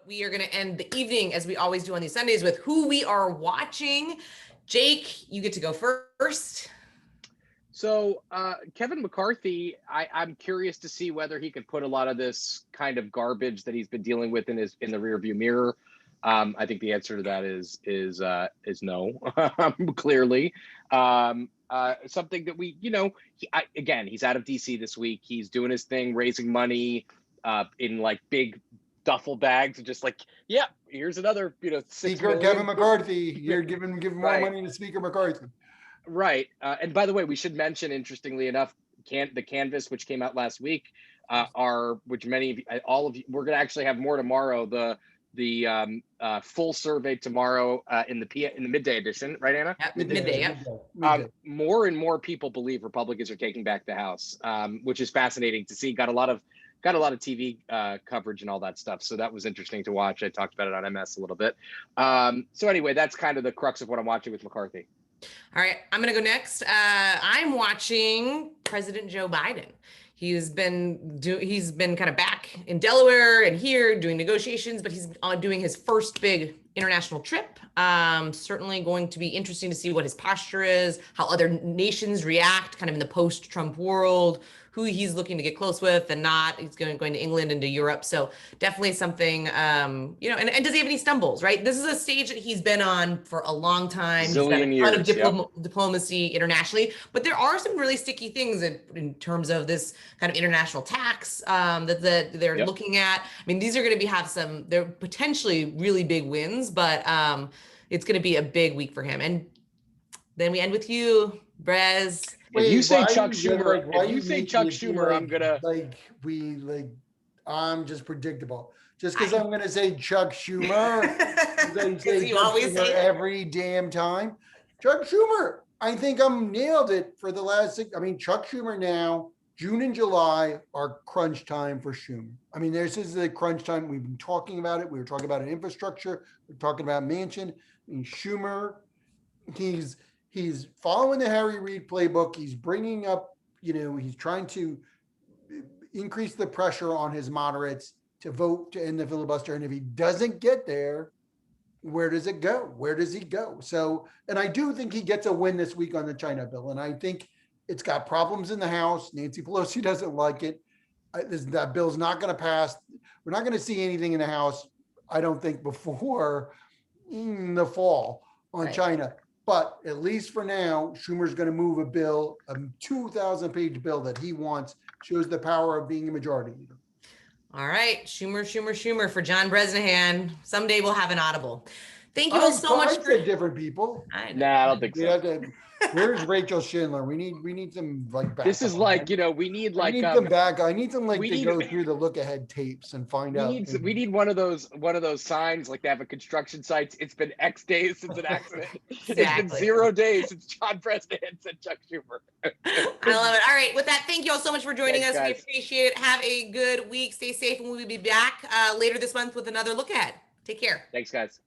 we are going to end the evening, as we always do on these Sundays, with who we are watching. Jake, you get to go first. So Kevin McCarthy, I'm curious to see whether he could put a lot of this kind of garbage that he's been dealing with in the rearview mirror. I think the answer to that is no, clearly. Something that we, again, he's out of DC this week. He's doing his thing, raising money in like big duffel bags, and just like, yeah, here's another, Speaker Kevin McCarthy. You're giving more Right. money to Speaker McCarthy. Right. And by the way, we should mention, interestingly enough, the Canvas, which came out last week, which all of you, we're going to actually have more tomorrow. The full survey tomorrow in the midday edition, right, Anna? Yep, midday. Yep. More and more people believe Republicans are taking back the House, which is fascinating to see. Got a lot of TV coverage and all that stuff. So that was interesting to watch. I talked about it on MS a little bit. So anyway, that's kind of the crux of what I'm watching with McCarthy. All right, I'm going to go next. I'm watching President Joe Biden. He's been kind of back in Delaware and here doing negotiations, but he's doing his first big international trip. Certainly going to be interesting to see what his posture is, how other nations react kind of in the post-Trump world, who he's looking to get close with and not. He's going to England and to Europe. So definitely something, and does he have any stumbles, right? This is a stage that he's been on for a long time. He's got a ton of diplomacy internationally, but there are some really sticky things in terms of this kind of international tax that they're looking at. I mean, these are going to they're potentially really big wins, but it's going to be a big week for him. And then we end with you, Brez. If you say Chuck Schumer, I'm gonna I'm just predictable. Just because I'm gonna say Chuck Schumer, because you always say it every damn time. Chuck Schumer, I think I'm nailed it for the last. Chuck Schumer now. June and July are crunch time for Schumer. I mean, this is the crunch time. We've been talking about it. We were talking about infrastructure. We're talking about Manchin. Schumer, he's following the Harry Reid playbook. He's bringing up, he's trying to increase the pressure on his moderates to vote to end the filibuster. And if he doesn't get there, where does it go? Where does he go? So, and I do think he gets a win this week on the China bill. And I think it's got problems in the House. Nancy Pelosi doesn't like it. That bill's not going to pass. We're not going to see anything in the House, I don't think, before the fall on China. But at least for now, Schumer's going to move a bill, a 2,000-page bill that he wants, shows the power of being a majority leader. All right, Schumer for John Bresnahan. Someday we'll have an audible. Thank you all so much for different people. I don't think so. Where's Rachel Schindler? We need some backup. This is we need some back. I need them to go through the Lookahead tapes and find out. We need one of those signs, like they have at construction sites. It's been X days since an accident. Exactly. It's been 0 days since John Bresnahan said Chuck Schumer. I love it. All right, with that, thank you all so much for joining us. Guys. We appreciate it. Have a good week. Stay safe, and we'll be back later this month with another Look Ahead. Take care. Thanks, guys.